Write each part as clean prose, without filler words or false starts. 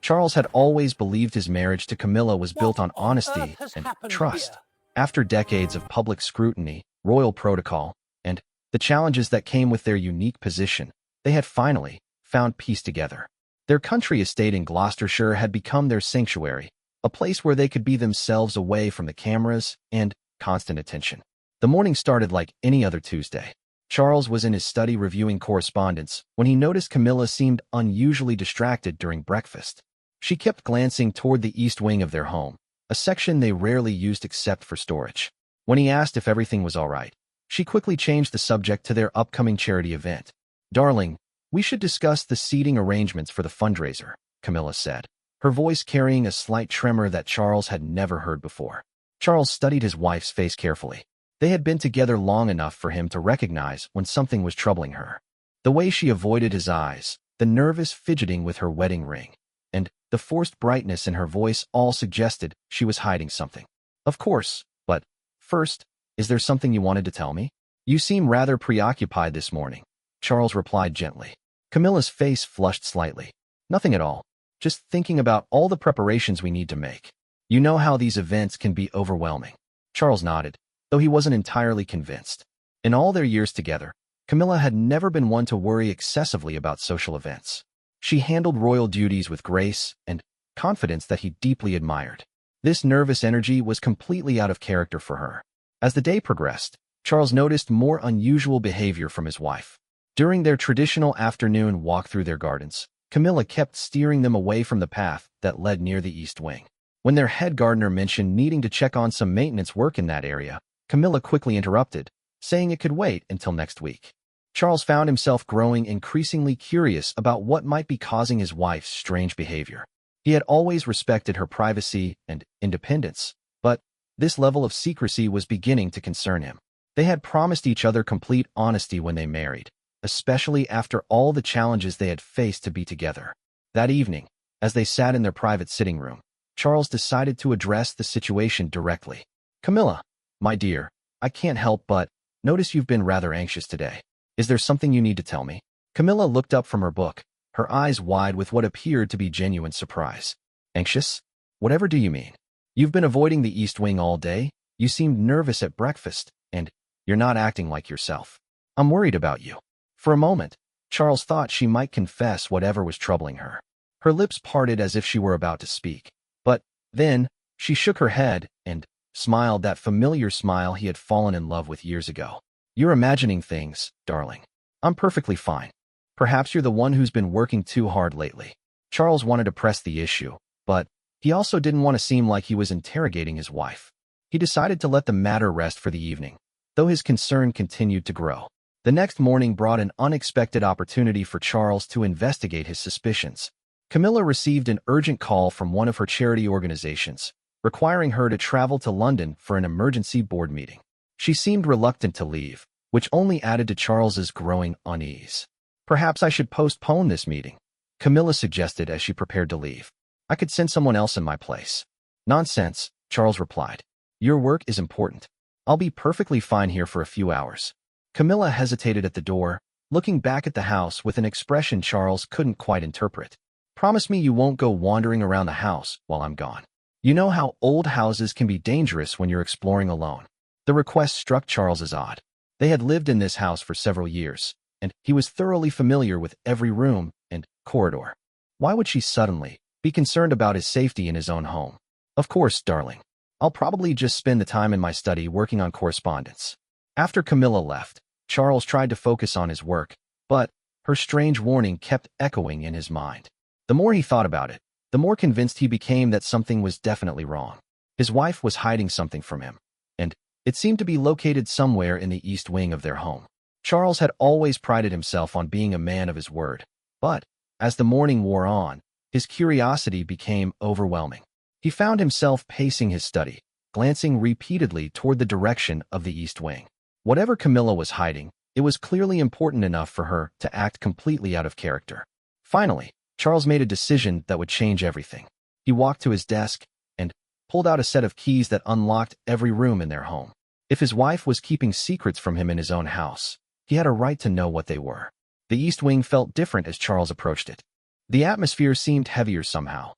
Charles had always believed his marriage to Camilla was built on What on honesty earth has and happened trust. here? After decades of public scrutiny, royal protocol, and the challenges that came with their unique position, they had finally found peace together. Their country estate in Gloucestershire had become their sanctuary, a place where they could be themselves away from the cameras and constant attention. The morning started like any other Tuesday. Charles was in his study reviewing correspondence when he noticed Camilla seemed unusually distracted during breakfast. She kept glancing toward the east wing of their home, a section they rarely used except for storage. When he asked if everything was all right, she quickly changed the subject to their upcoming charity event. "Darling, we should discuss the seating arrangements for the fundraiser," Camilla said, her voice carrying a slight tremor that Charles had never heard before. Charles studied his wife's face carefully. They had been together long enough for him to recognize when something was troubling her. The way she avoided his eyes, the nervous fidgeting with her wedding ring, and the forced brightness in her voice all suggested she was hiding something. "Of course, but first, is there something you wanted to tell me? You seem rather preoccupied this morning," Charles replied gently. Camilla's face flushed slightly. "Nothing at all. Just thinking about all the preparations we need to make. You know how these events can be overwhelming." Charles nodded, though he wasn't entirely convinced. In all their years together, Camilla had never been one to worry excessively about social events. She handled royal duties with grace and confidence that he deeply admired. This nervous energy was completely out of character for her. As the day progressed, Charles noticed more unusual behavior from his wife. During their traditional afternoon walk through their gardens, Camilla kept steering them away from the path that led near the east wing. When their head gardener mentioned needing to check on some maintenance work in that area, Camilla quickly interrupted, saying it could wait until next week. Charles found himself growing increasingly curious about what might be causing his wife's strange behavior. He had always respected her privacy and independence, but this level of secrecy was beginning to concern him. They had promised each other complete honesty when they married, especially after all the challenges they had faced to be together. That evening, as they sat in their private sitting room, Charles decided to address the situation directly. "Camilla, my dear, I can't help but notice you've been rather anxious today. Is there something you need to tell me?" Camilla looked up from her book, her eyes wide with what appeared to be genuine surprise. "Anxious? Whatever do you mean? You've been avoiding the East Wing all day, you seemed nervous at breakfast, and you're not acting like yourself. I'm worried about you." For a moment, Charles thought she might confess whatever was troubling her. Her lips parted as if she were about to speak, but then she shook her head and smiled that familiar smile he had fallen in love with years ago. "You're imagining things, darling. I'm perfectly fine. Perhaps you're the one who's been working too hard lately." Charles wanted to press the issue, but he also didn't want to seem like he was interrogating his wife. He decided to let the matter rest for the evening, though his concern continued to grow. The next morning brought an unexpected opportunity for Charles to investigate his suspicions. Camilla received an urgent call from one of her charity organizations, requiring her to travel to London for an emergency board meeting. She seemed reluctant to leave, which only added to Charles's growing unease. "Perhaps I should postpone this meeting," Camilla suggested as she prepared to leave. "I could send someone else in my place." "Nonsense," Charles replied. "Your work is important. I'll be perfectly fine here for a few hours." Camilla hesitated at the door, looking back at the house with an expression Charles couldn't quite interpret. "Promise me you won't go wandering around the house while I'm gone. You know how old houses can be dangerous when you're exploring alone." The request struck Charles as odd. They had lived in this house for several years, and he was thoroughly familiar with every room and corridor. Why would she suddenly be concerned about his safety in his own home? "Of course, darling. I'll probably just spend the time in my study working on correspondence." After Camilla left, Charles tried to focus on his work, but her strange warning kept echoing in his mind. The more he thought about it, the more convinced he became that something was definitely wrong. His wife was hiding something from him, and it seemed to be located somewhere in the east wing of their home. Charles had always prided himself on being a man of his word, but as the morning wore on, his curiosity became overwhelming. He found himself pacing his study, glancing repeatedly toward the direction of the east wing. Whatever Camilla was hiding, it was clearly important enough for her to act completely out of character. Finally, Charles made a decision that would change everything. He walked to his desk and pulled out a set of keys that unlocked every room in their home. If his wife was keeping secrets from him in his own house, he had a right to know what they were. The East Wing felt different as Charles approached it. The atmosphere seemed heavier somehow,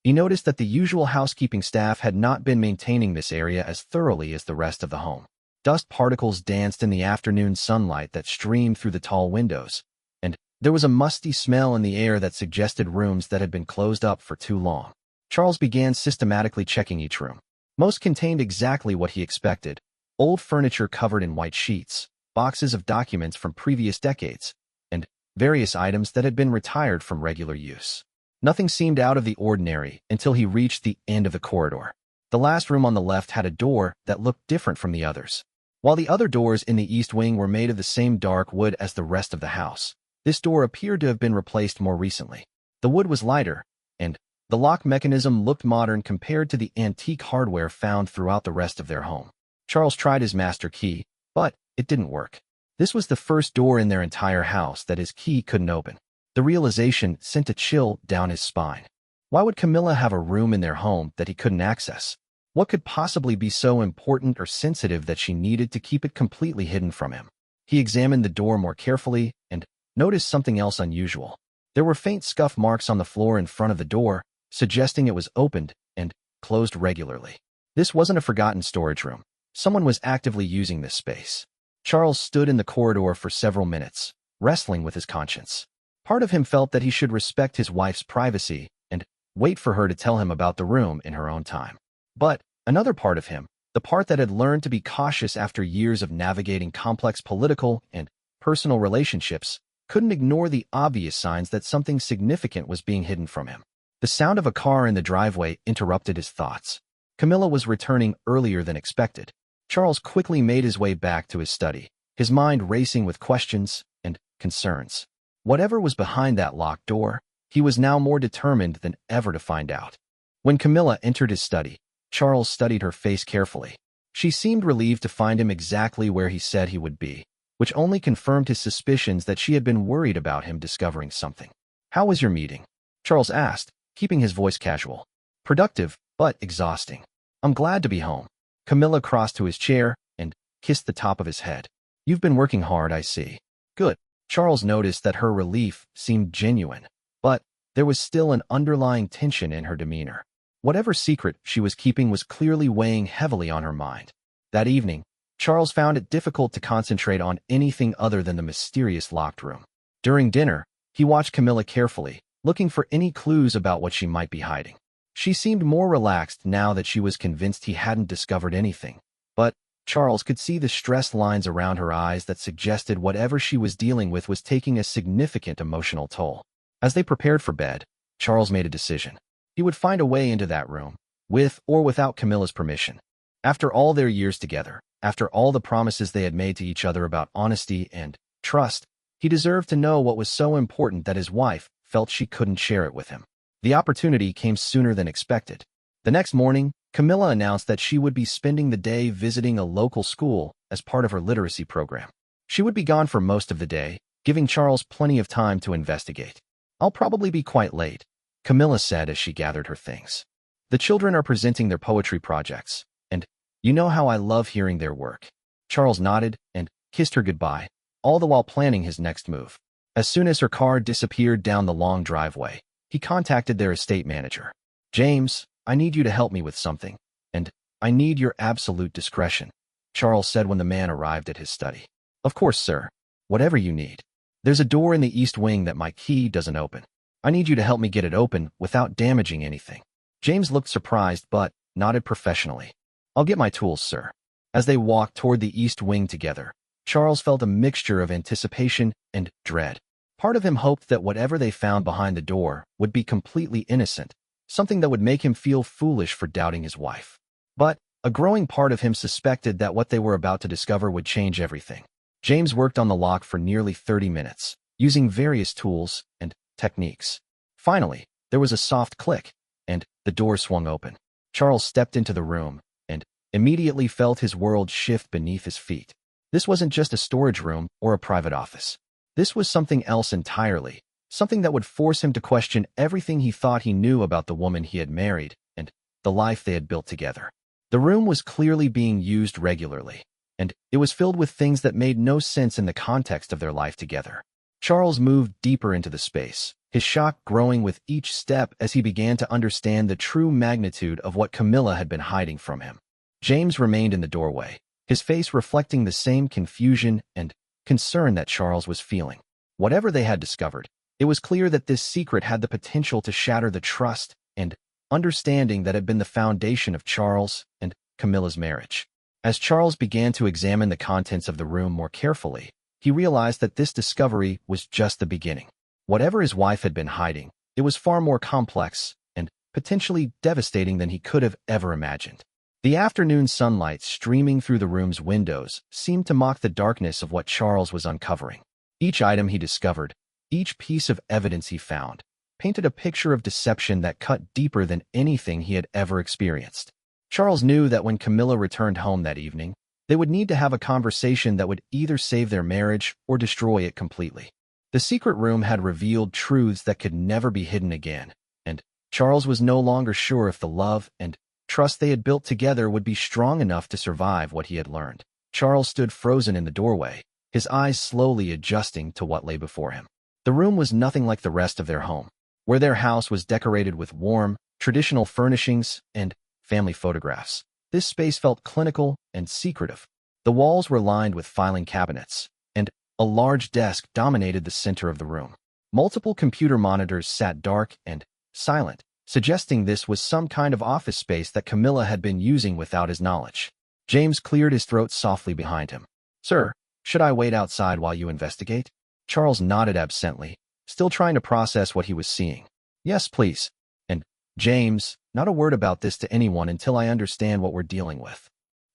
He noticed that the usual housekeeping staff had not been maintaining this area as thoroughly as the rest of the home. Dust particles danced in the afternoon sunlight that streamed through the tall windows, and there was a musty smell in the air that suggested rooms that had been closed up for too long. Charles began systematically checking each room. Most contained exactly what he expected: old furniture covered in white sheets, boxes of documents from previous decades, and various items that had been retired from regular use. Nothing seemed out of the ordinary until he reached the end of the corridor. The last room on the left had a door that looked different from the others. While the other doors in the east wing were made of the same dark wood as the rest of the house, this door appeared to have been replaced more recently. The wood was lighter, and the lock mechanism looked modern compared to the antique hardware found throughout the rest of their home. Charles tried his master key, but it didn't work. This was the first door in their entire house that his key couldn't open. The realization sent a chill down his spine. Why would Camilla have a room in their home that he couldn't access? What could possibly be so important or sensitive that she needed to keep it completely hidden from him? He examined the door more carefully and noticed something else unusual. There were faint scuff marks on the floor in front of the door, suggesting it was opened and closed regularly. This wasn't a forgotten storage room. Someone was actively using this space. Charles stood in the corridor for several minutes, wrestling with his conscience. Part of him felt that he should respect his wife's privacy and wait for her to tell him about the room in her own time. But another part of him, the part that had learned to be cautious after years of navigating complex political and personal relationships, couldn't ignore the obvious signs that something significant was being hidden from him. The sound of a car in the driveway interrupted his thoughts. Camilla was returning earlier than expected. Charles quickly made his way back to his study, his mind racing with questions and concerns. Whatever was behind that locked door, he was now more determined than ever to find out. When Camilla entered his study, Charles studied her face carefully. She seemed relieved to find him exactly where he said he would be, which only confirmed his suspicions that she had been worried about him discovering something. "How was your meeting?" Charles asked, keeping his voice casual. "Productive, but exhausting. I'm glad to be home." Camilla crossed to his chair and kissed the top of his head. "You've been working hard, I see." "Good." Charles noticed that her relief seemed genuine, but there was still an underlying tension in her demeanor. Whatever secret she was keeping was clearly weighing heavily on her mind. That evening, Charles found it difficult to concentrate on anything other than the mysterious locked room. During dinner, he watched Camilla carefully, looking for any clues about what she might be hiding. She seemed more relaxed now that she was convinced he hadn't discovered anything, but Charles could see the stressed lines around her eyes that suggested whatever she was dealing with was taking a significant emotional toll. As they prepared for bed, Charles made a decision. He would find a way into that room, with or without Camilla's permission. After all their years together, after all the promises they had made to each other about honesty and trust, he deserved to know what was so important that his wife felt she couldn't share it with him. The opportunity came sooner than expected. The next morning, Camilla announced that she would be spending the day visiting a local school as part of her literacy program. She would be gone for most of the day, giving Charles plenty of time to investigate. "I'll probably be quite late," Camilla said as she gathered her things. "The children are presenting their poetry projects, and you know how I love hearing their work." Charles nodded and kissed her goodbye, all the while planning his next move. As soon as her car disappeared down the long driveway, he contacted their estate manager. "James, I need you to help me with something, and I need your absolute discretion," Charles said when the man arrived at his study. "Of course, sir. Whatever you need. There's a door in the east wing that my key doesn't open. I need you to help me get it open without damaging anything." James looked surprised but nodded professionally. "I'll get my tools, sir." As they walked toward the east wing together, Charles felt a mixture of anticipation and dread. Part of him hoped that whatever they found behind the door would be completely innocent, something that would make him feel foolish for doubting his wife. But a growing part of him suspected that what they were about to discover would change everything. James worked on the lock for nearly 30 minutes, using various tools and techniques. Finally, there was a soft click, and the door swung open. Charles stepped into the room and immediately felt his world shift beneath his feet. This wasn't just a storage room or a private office. This was something else entirely, something that would force him to question everything he thought he knew about the woman he had married and the life they had built together. The room was clearly being used regularly, and it was filled with things that made no sense in the context of their life together. Charles moved deeper into the space, his shock growing with each step as he began to understand the true magnitude of what Camilla had been hiding from him. James remained in the doorway, his face reflecting the same confusion and concern that Charles was feeling. Whatever they had discovered, it was clear that this secret had the potential to shatter the trust and understanding that had been the foundation of Charles and Camilla's marriage. As Charles began to examine the contents of the room more carefully, he realized that this discovery was just the beginning. Whatever his wife had been hiding, it was far more complex and potentially devastating than he could have ever imagined. The afternoon sunlight streaming through the room's windows seemed to mock the darkness of what Charles was uncovering. Each item he discovered, each piece of evidence he found, painted a picture of deception that cut deeper than anything he had ever experienced. Charles knew that when Camilla returned home that evening, they would need to have a conversation that would either save their marriage or destroy it completely. The secret room had revealed truths that could never be hidden again, and Charles was no longer sure if the love and trust they had built together would be strong enough to survive what he had learned. Charles stood frozen in the doorway, his eyes slowly adjusting to what lay before him. The room was nothing like the rest of their home, where their house was decorated with warm, traditional furnishings and family photographs. This space felt clinical and secretive. The walls were lined with filing cabinets, and a large desk dominated the center of the room. Multiple computer monitors sat dark and silent, suggesting this was some kind of office space that Camilla had been using without his knowledge. James cleared his throat softly behind him. "Sir, should I wait outside while you investigate?" Charles nodded absently, still trying to process what he was seeing. "Yes, please. And, James, not a word about this to anyone until I understand what we're dealing with."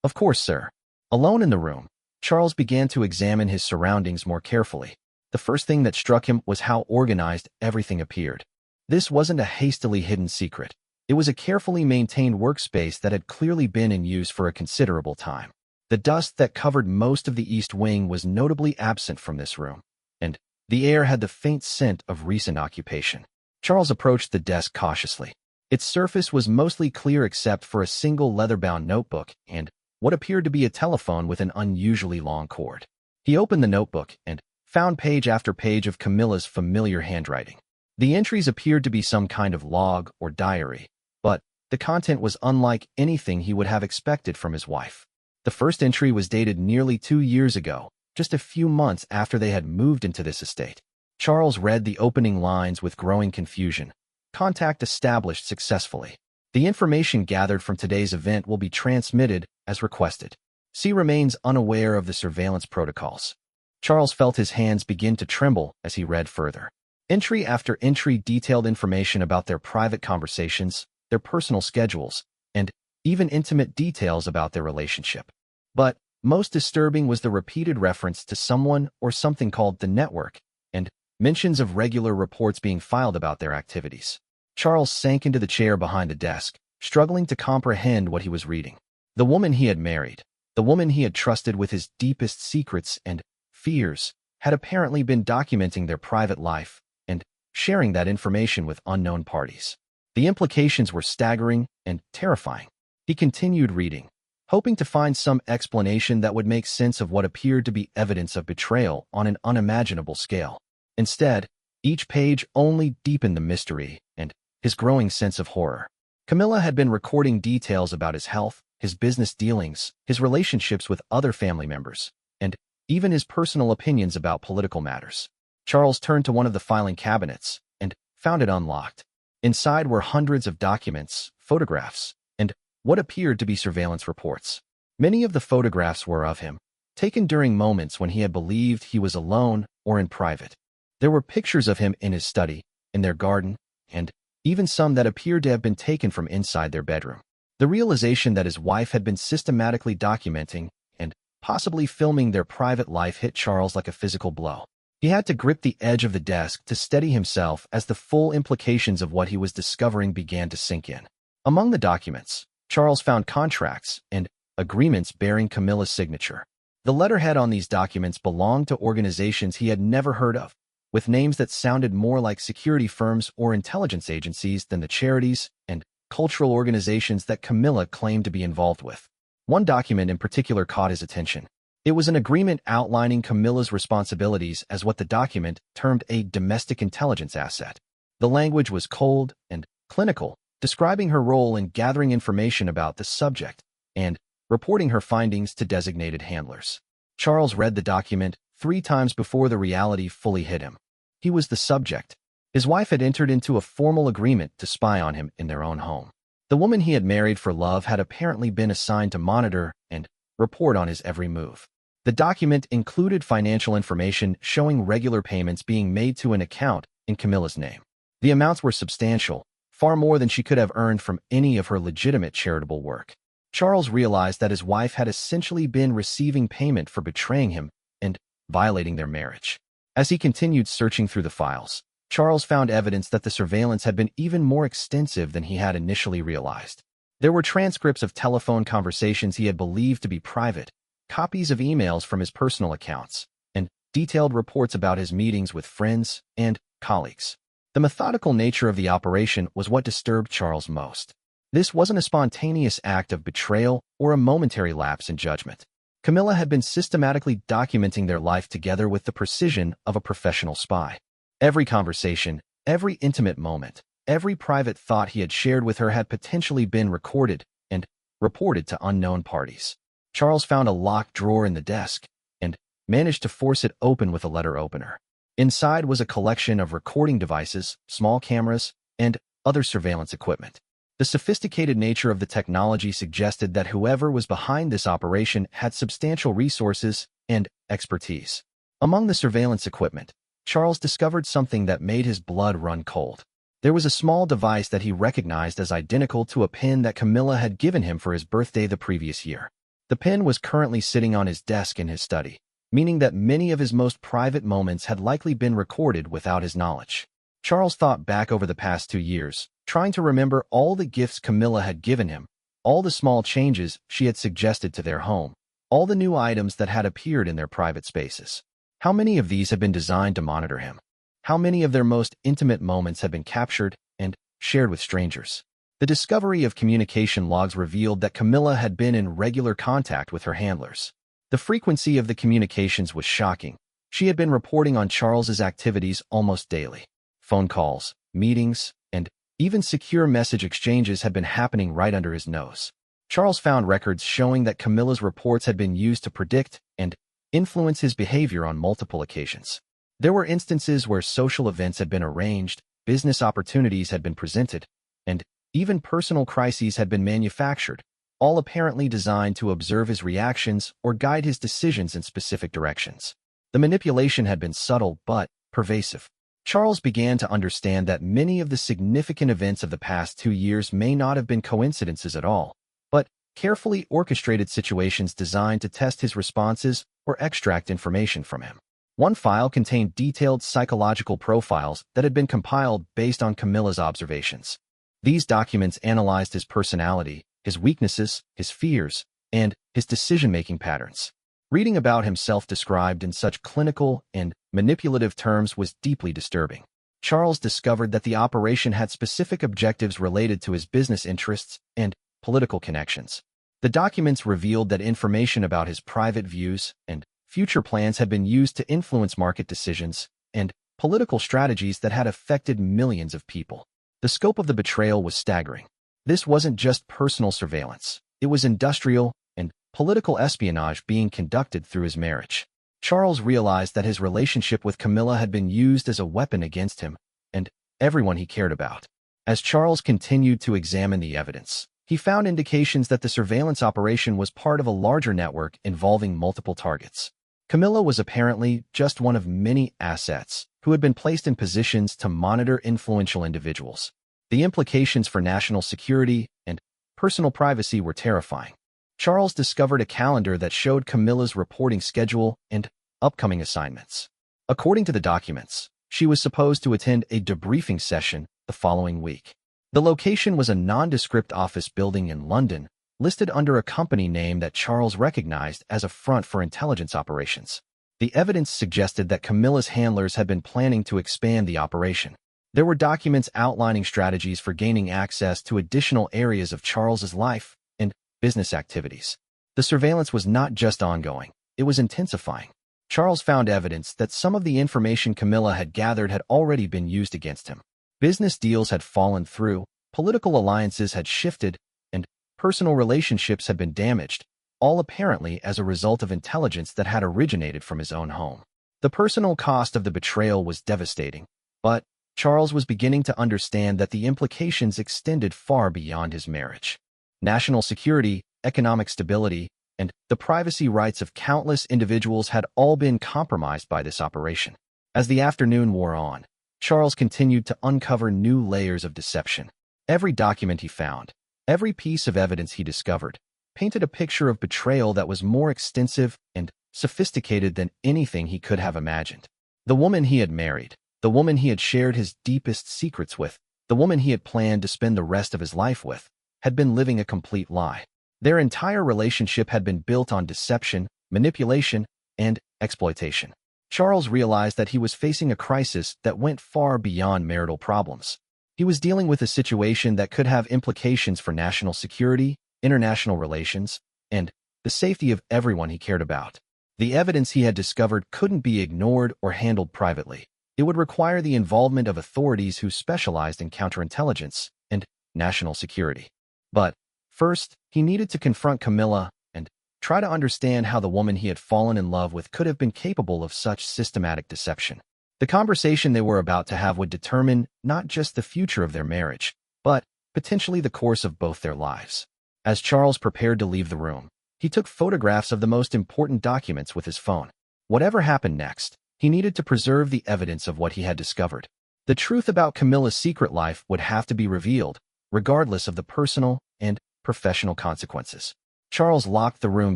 "Of course, sir." Alone in the room, Charles began to examine his surroundings more carefully. The first thing that struck him was how organized everything appeared. This wasn't a hastily hidden secret. It was a carefully maintained workspace that had clearly been in use for a considerable time. The dust that covered most of the east wing was notably absent from this room, and the air had the faint scent of recent occupation. Charles approached the desk cautiously. Its surface was mostly clear except for a single leather-bound notebook and what appeared to be a telephone with an unusually long cord. He opened the notebook and found page after page of Camilla's familiar handwriting. The entries appeared to be some kind of log or diary, but the content was unlike anything he would have expected from his wife. The first entry was dated nearly 2 years ago, just a few months after they had moved into this estate. Charles read the opening lines with growing confusion. Contact established successfully. The information gathered from today's event will be transmitted as requested. C remains unaware of the surveillance protocols. Charles felt his hands begin to tremble as he read further. Entry after entry detailed information about their private conversations, their personal schedules, and even intimate details about their relationship. But most disturbing was the repeated reference to someone or something called the network, and mentions of regular reports being filed about their activities. Charles sank into the chair behind the desk, struggling to comprehend what he was reading. The woman he had married, the woman he had trusted with his deepest secrets and fears, had apparently been documenting their private life and sharing that information with unknown parties. The implications were staggering and terrifying. He continued reading, hoping to find some explanation that would make sense of what appeared to be evidence of betrayal on an unimaginable scale. Instead, each page only deepened the mystery and his growing sense of horror. Camilla had been recording details about his health, his business dealings, his relationships with other family members, and even his personal opinions about political matters. Charles turned to one of the filing cabinets and found it unlocked. Inside were hundreds of documents, photographs, and what appeared to be surveillance reports. Many of the photographs were of him, taken during moments when he had believed he was alone or in private. There were pictures of him in his study, in their garden, and even some that appeared to have been taken from inside their bedroom. The realization that his wife had been systematically documenting and possibly filming their private life hit Charles like a physical blow. He had to grip the edge of the desk to steady himself as the full implications of what he was discovering began to sink in. Among the documents, Charles found contracts and agreements bearing Camilla's signature. The letterhead on these documents belonged to organizations he had never heard of, with names that sounded more like security firms or intelligence agencies than the charities and cultural organizations that Camilla claimed to be involved with. One document in particular caught his attention. It was an agreement outlining Camilla's responsibilities as what the document termed a domestic intelligence asset. The language was cold and clinical, describing her role in gathering information about the subject and reporting her findings to designated handlers. Charles read the document 3 times before the reality fully hit him. He was the subject. His wife had entered into a formal agreement to spy on him in their own home. The woman he had married for love had apparently been assigned to monitor and report on his every move. The document included financial information showing regular payments being made to an account in Camilla's name. The amounts were substantial, far more than she could have earned from any of her legitimate charitable work. Charles realized that his wife had essentially been receiving payment for betraying him and violating their marriage. As he continued searching through the files, Charles found evidence that the surveillance had been even more extensive than he had initially realized. There were transcripts of telephone conversations he had believed to be private, copies of emails from his personal accounts, and detailed reports about his meetings with friends and colleagues. The methodical nature of the operation was what disturbed Charles most. This wasn't a spontaneous act of betrayal or a momentary lapse in judgment. Camilla had been systematically documenting their life together with the precision of a professional spy. Every conversation, every intimate moment, every private thought he had shared with her had potentially been recorded and reported to unknown parties. Charles found a locked drawer in the desk and managed to force it open with a letter opener. Inside was a collection of recording devices, small cameras, and other surveillance equipment. The sophisticated nature of the technology suggested that whoever was behind this operation had substantial resources and expertise. Among the surveillance equipment, Charles discovered something that made his blood run cold. There was a small device that he recognized as identical to a pin that Camilla had given him for his birthday the previous year. The pin was currently sitting on his desk in his study, meaning that many of his most private moments had likely been recorded without his knowledge. Charles thought back over the past 2 years, trying to remember all the gifts Camilla had given him, all the small changes she had suggested to their home, all the new items that had appeared in their private spaces. How many of these had been designed to monitor him? How many of their most intimate moments had been captured and shared with strangers? The discovery of communication logs revealed that Camilla had been in regular contact with her handlers. The frequency of the communications was shocking. She had been reporting on Charles's activities almost daily. Phone calls, meetings, and even secure message exchanges had been happening right under his nose. Charles found records showing that Camilla's reports had been used to predict and influence his behavior on multiple occasions. There were instances where social events had been arranged, business opportunities had been presented, and even personal crises had been manufactured, all apparently designed to observe his reactions or guide his decisions in specific directions. The manipulation had been subtle but pervasive. Charles began to understand that many of the significant events of the past 2 years may not have been coincidences at all, but carefully orchestrated situations designed to test his responses or extract information from him. One file contained detailed psychological profiles that had been compiled based on Camilla's observations. These documents analyzed his personality, his weaknesses, his fears, and his decision-making patterns. Reading about himself described in such clinical and manipulative terms was deeply disturbing. Charles discovered that the operation had specific objectives related to his business interests and political connections. The documents revealed that information about his private views and future plans had been used to influence market decisions and political strategies that had affected millions of people. The scope of the betrayal was staggering. This wasn't just personal surveillance. It was industrial and political espionage being conducted through his marriage. Charles realized that his relationship with Camilla had been used as a weapon against him and everyone he cared about. As Charles continued to examine the evidence, he found indications that the surveillance operation was part of a larger network involving multiple targets. Camilla was apparently just one of many assets who had been placed in positions to monitor influential individuals. The implications for national security and personal privacy were terrifying. Charles discovered a calendar that showed Camilla's reporting schedule and upcoming assignments. According to the documents, she was supposed to attend a debriefing session the following week. The location was a nondescript office building in London, listed under a company name that Charles recognized as a front for intelligence operations. The evidence suggested that Camilla's handlers had been planning to expand the operation. There were documents outlining strategies for gaining access to additional areas of Charles's life and business activities. The surveillance was not just ongoing. it was intensifying. Charles found evidence that some of the information Camilla had gathered had already been used against him. Business deals had fallen through, political alliances had shifted, and personal relationships had been damaged, all apparently as a result of intelligence that had originated from his own home. The personal cost of the betrayal was devastating, but Charles was beginning to understand that the implications extended far beyond his marriage. National security, economic stability, and the privacy rights of countless individuals had all been compromised by this operation. As the afternoon wore on, Charles continued to uncover new layers of deception. Every document he found, every piece of evidence he discovered, painted a picture of betrayal that was more extensive and sophisticated than anything he could have imagined. The woman he had married, the woman he had shared his deepest secrets with, the woman he had planned to spend the rest of his life with, had been living a complete lie. Their entire relationship had been built on deception, manipulation, and exploitation. Charles realized that he was facing a crisis that went far beyond marital problems. He was dealing with a situation that could have implications for national security, international relations, and the safety of everyone he cared about. The evidence he had discovered couldn't be ignored or handled privately. It would require the involvement of authorities who specialized in counterintelligence and national security. But first, he needed to confront Camilla and try to understand how the woman he had fallen in love with could have been capable of such systematic deception. The conversation they were about to have would determine not just the future of their marriage, but potentially the course of both their lives. As Charles prepared to leave the room, he took photographs of the most important documents with his phone. Whatever happened next, he needed to preserve the evidence of what he had discovered. The truth about Camilla's secret life would have to be revealed, regardless of the personal and professional consequences. Charles locked the room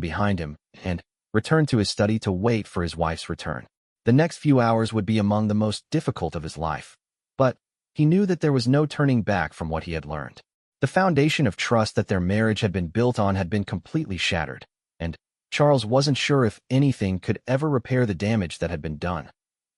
behind him and returned to his study to wait for his wife's return. The next few hours would be among the most difficult of his life, but he knew that there was no turning back from what he had learned. The foundation of trust that their marriage had been built on had been completely shattered, and Charles wasn't sure if anything could ever repair the damage that had been done.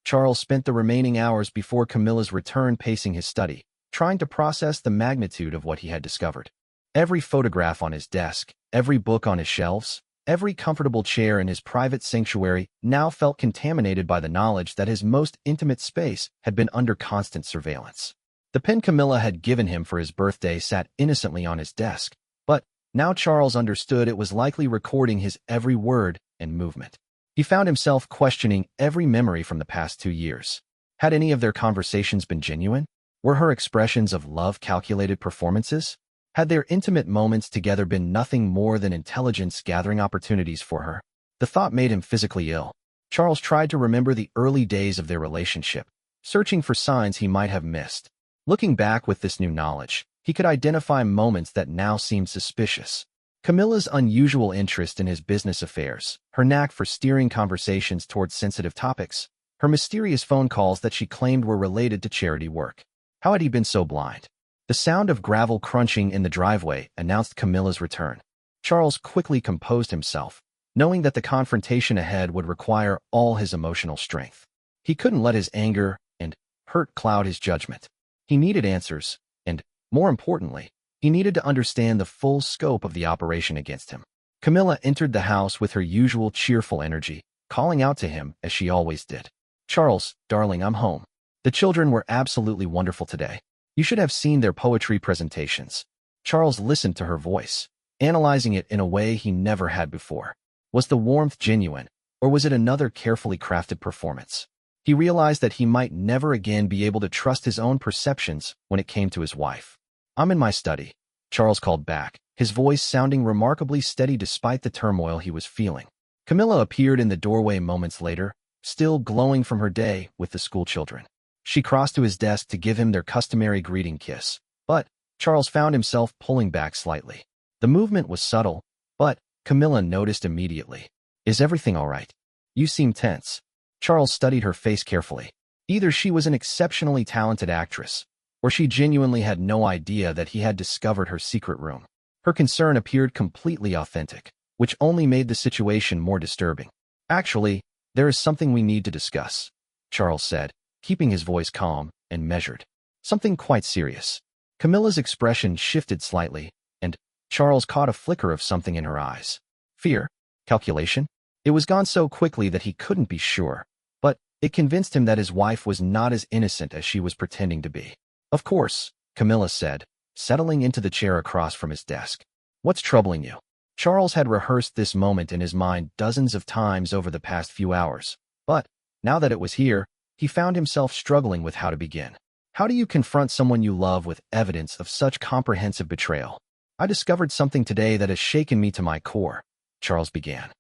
Charles spent the remaining hours before Camilla's return pacing his study, trying to process the magnitude of what he had discovered. Every photograph on his desk, every book on his shelves, every comfortable chair in his private sanctuary now felt contaminated by the knowledge that his most intimate space had been under constant surveillance. The pen Camilla had given him for his birthday sat innocently on his desk, but now Charles understood it was likely recording his every word and movement. He found himself questioning every memory from the past 2 years. Had any of their conversations been genuine? Were her expressions of love calculated performances? Had their intimate moments together been nothing more than intelligence-gathering opportunities for her? The thought made him physically ill. Charles tried to remember the early days of their relationship, searching for signs he might have missed. Looking back with this new knowledge, he could identify moments that now seemed suspicious. Camilla's unusual interest in his business affairs, her knack for steering conversations towards sensitive topics, her mysterious phone calls that she claimed were related to charity work. How had he been so blind? The sound of gravel crunching in the driveway announced Camilla's return. Charles quickly composed himself, knowing that the confrontation ahead would require all his emotional strength. He couldn't let his anger and hurt cloud his judgment. He needed answers, and, more importantly, he needed to understand the full scope of the operation against him. Camilla entered the house with her usual cheerful energy, calling out to him as she always did. "Charles, darling, I'm home. The children were absolutely wonderful today. You should have seen their poetry presentations." Charles listened to her voice, analyzing it in a way he never had before. Was the warmth genuine, or was it another carefully crafted performance? He realized that he might never again be able to trust his own perceptions when it came to his wife. "I'm in my study," Charles called back, his voice sounding remarkably steady despite the turmoil he was feeling. Camilla appeared in the doorway moments later, still glowing from her day with the schoolchildren. She crossed to his desk to give him their customary greeting kiss, but Charles found himself pulling back slightly. The movement was subtle, but Camilla noticed immediately. "Is everything all right? You seem tense." Charles studied her face carefully. Either she was an exceptionally talented actress, or she genuinely had no idea that he had discovered her secret room. Her concern appeared completely authentic, which only made the situation more disturbing. "Actually, there is something we need to discuss," Charles said, keeping his voice calm and measured. "Something quite serious." Camilla's expression shifted slightly, and Charles caught a flicker of something in her eyes. Fear? Calculation? It was gone so quickly that he couldn't be sure, but it convinced him that his wife was not as innocent as she was pretending to be. Of course, Camilla said, settling into the chair across from his desk. What's troubling you? Charles had rehearsed this moment in his mind dozens of times over the past few hours, but now that it was here, he found himself struggling with how to begin. How do you confront someone you love with evidence of such comprehensive betrayal? I discovered something today that has shaken me to my core, Charles began.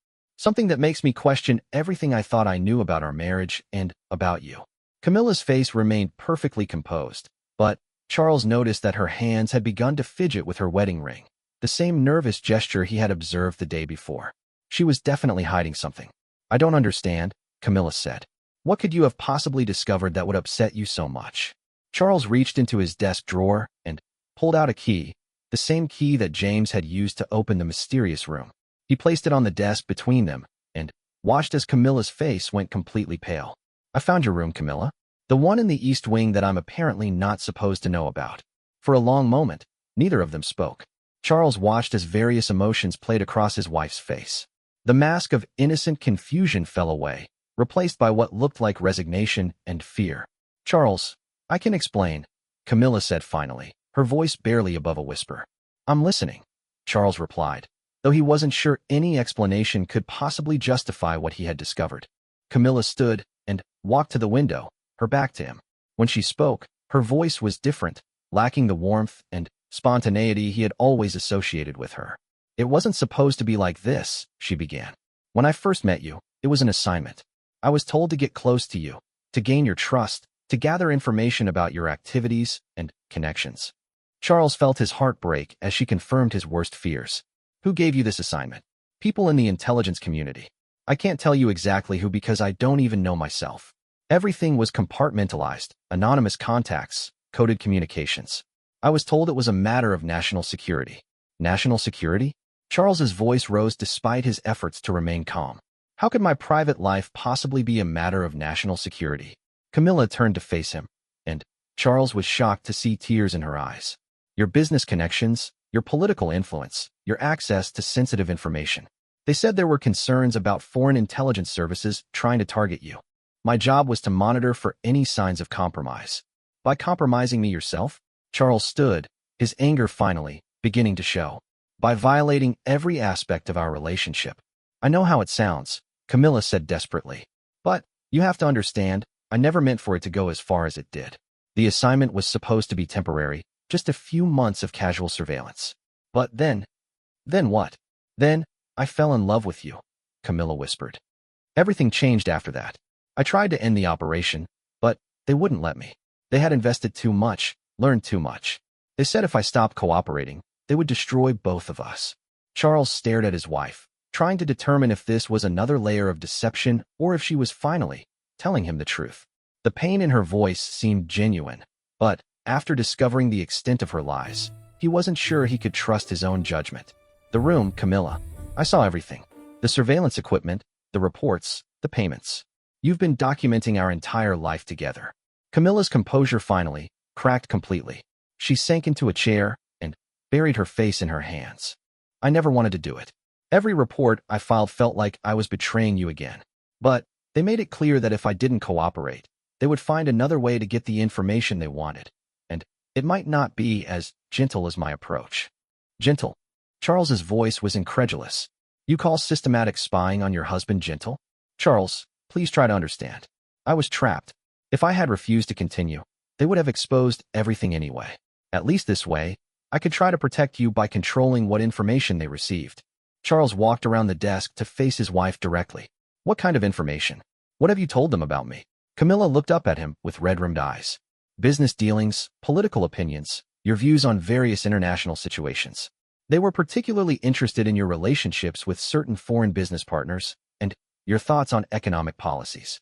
Something that makes me question everything I thought I knew about our marriage and about you. Camilla's face remained perfectly composed, but Charles noticed that her hands had begun to fidget with her wedding ring, the same nervous gesture he had observed the day before. She was definitely hiding something. I don't understand, Camilla said. What could you have possibly discovered that would upset you so much? Charles reached into his desk drawer and pulled out a key, the same key that James had used to open the mysterious room. He placed it on the desk between them and watched as Camilla's face went completely pale. I found your room, Camilla. The one in the east wing that I'm apparently not supposed to know about. For a long moment, neither of them spoke. Charles watched as various emotions played across his wife's face. The mask of innocent confusion fell away, replaced by what looked like resignation and fear. Charles, I can explain, Camilla said finally, her voice barely above a whisper. I'm listening, Charles replied, though he wasn't sure any explanation could possibly justify what he had discovered. Camilla stood and walked to the window, her back to him. When she spoke, her voice was different, lacking the warmth and spontaneity he had always associated with her. It wasn't supposed to be like this, she began. When I first met you, it was an assignment. I was told to get close to you, to gain your trust, to gather information about your activities and connections. Charles felt his heart break as she confirmed his worst fears. Who gave you this assignment? People in the intelligence community. I can't tell you exactly who because I don't even know myself. Everything was compartmentalized, anonymous contacts, coded communications. I was told it was a matter of national security. National security? Charles's voice rose despite his efforts to remain calm. How could my private life possibly be a matter of national security? Camilla turned to face him, and Charles was shocked to see tears in her eyes. Your business connections, your political influence, your access to sensitive information. They said there were concerns about foreign intelligence services trying to target you. My job was to monitor for any signs of compromise. By compromising me yourself? Charles stood, his anger finally beginning to show. By violating every aspect of our relationship. I know how it sounds, Camilla said desperately. But you have to understand, I never meant for it to go as far as it did. The assignment was supposed to be temporary, just a few months of casual surveillance. But then what? Then, I fell in love with you, Camilla whispered. Everything changed after that. I tried to end the operation, but they wouldn't let me. They had invested too much, learned too much. They said if I stopped cooperating, they would destroy both of us. Charles stared at his wife, trying to determine if this was another layer of deception or if she was finally telling him the truth. The pain in her voice seemed genuine, but after discovering the extent of her lies, he wasn't sure he could trust his own judgment. The room, Camilla. I saw everything. The surveillance equipment, the reports, the payments. You've been documenting our entire life together. Camilla's composure finally cracked completely. She sank into a chair and buried her face in her hands. I never wanted to do it. Every report I filed felt like I was betraying you again. But they made it clear that if I didn't cooperate, they would find another way to get the information they wanted. And it might not be as gentle as my approach. Gentle? Charles's voice was incredulous. You call systematic spying on your husband gentle? Charles, please try to understand. I was trapped. If I had refused to continue, they would have exposed everything anyway. At least this way, I could try to protect you by controlling what information they received. Charles walked around the desk to face his wife directly. What kind of information? What have you told them about me? Camilla looked up at him with red-rimmed eyes. Business dealings, political opinions, your views on various international situations. They were particularly interested in your relationships with certain foreign business partners and your thoughts on economic policies.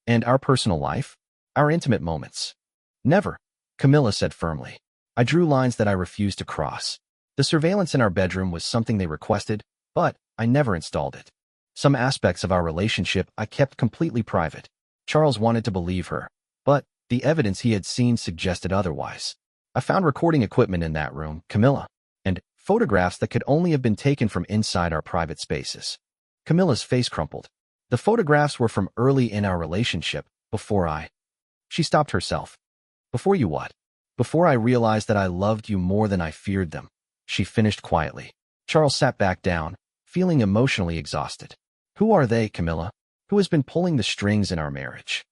And our personal life? Our intimate moments. Never, Camilla said firmly. I drew lines that I refused to cross. The surveillance in our bedroom was something they requested, but I never installed it. Some aspects of our relationship I kept completely private. Charles wanted to believe her, but the evidence he had seen suggested otherwise. I found recording equipment in that room, Camilla, and photographs that could only have been taken from inside our private spaces. Camilla's face crumpled. The photographs were from early in our relationship, before I... She stopped herself. Before you what? Before I realized that I loved you more than I feared them, she finished quietly. Charles sat back down, feeling emotionally exhausted. Who are they, Camilla? Who has been pulling the strings in our marriage?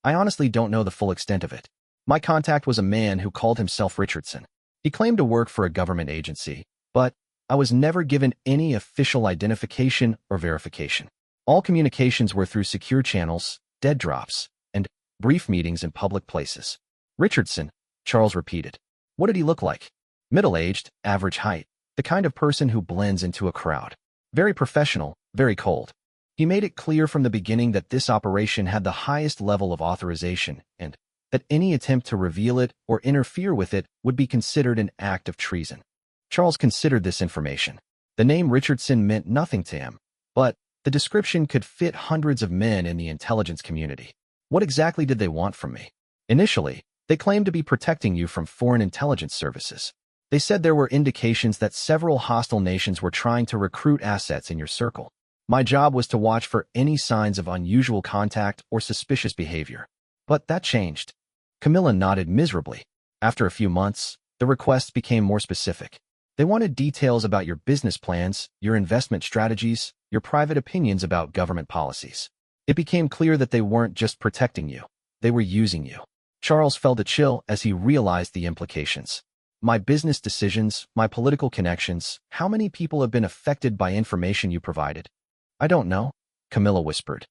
I honestly don't know the full extent of it. My contact was a man who called himself Richardson. He claimed to work for a government agency, but I was never given any official identification or verification. All communications were through secure channels, dead drops, and brief meetings in public places. Richardson, Charles repeated. What did he look like? Middle-aged, average height, the kind of person who blends into a crowd. Very professional, very cold. He made it clear from the beginning that this operation had the highest level of authorization and that any attempt to reveal it or interfere with it would be considered an act of treason. Charles considered this information. The name Richardson meant nothing to him, but the description could fit hundreds of men in the intelligence community. What exactly did they want from me? Initially, they claimed to be protecting you from foreign intelligence services. They said there were indications that several hostile nations were trying to recruit assets in your circle. My job was to watch for any signs of unusual contact or suspicious behavior. But that changed. Camilla nodded miserably. After a few months, the requests became more specific. They wanted details about your business plans, your investment strategies, your private opinions about government policies. It became clear that they weren't just protecting you. They were using you. Charles felt a chill as he realized the implications. My business decisions, my political connections, how many people have been affected by information you provided? I don't know, Camilla whispered.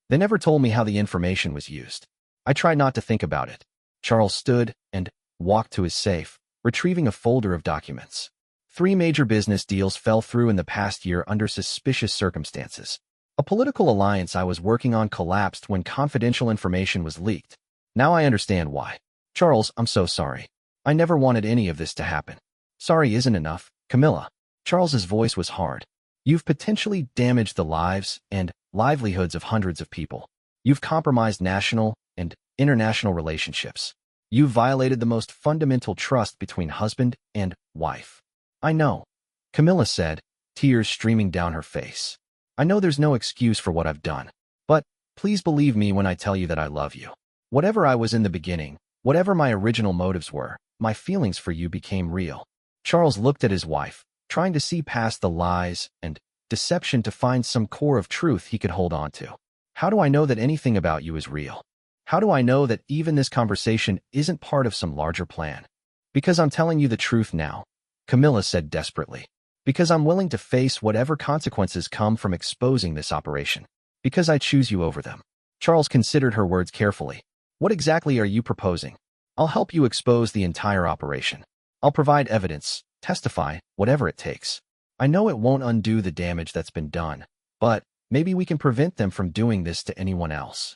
They never told me how the information was used. I tried not to think about it. Charles stood and walked to his safe, retrieving a folder of documents. 3 major business deals fell through in the past year under suspicious circumstances. A political alliance I was working on collapsed when confidential information was leaked. Now I understand why. Charles, I'm so sorry. I never wanted any of this to happen. Sorry isn't enough, Camilla. Charles's voice was hard. You've potentially damaged the lives and livelihoods of hundreds of people. You've compromised national and international relationships. You've violated the most fundamental trust between husband and wife. I know, Camilla said, tears streaming down her face. I know there's no excuse for what I've done, but please believe me when I tell you that I love you. Whatever I was in the beginning, whatever my original motives were, my feelings for you became real. Charles looked at his wife, trying to see past the lies and deception to find some core of truth he could hold on to. How do I know that anything about you is real? How do I know that even this conversation isn't part of some larger plan? Because I'm telling you the truth now, Camilla said desperately. Because I'm willing to face whatever consequences come from exposing this operation. Because I choose you over them. Charles considered her words carefully. What exactly are you proposing? I'll help you expose the entire operation. I'll provide evidence, testify, whatever it takes. I know it won't undo the damage that's been done, but maybe we can prevent them from doing this to anyone else.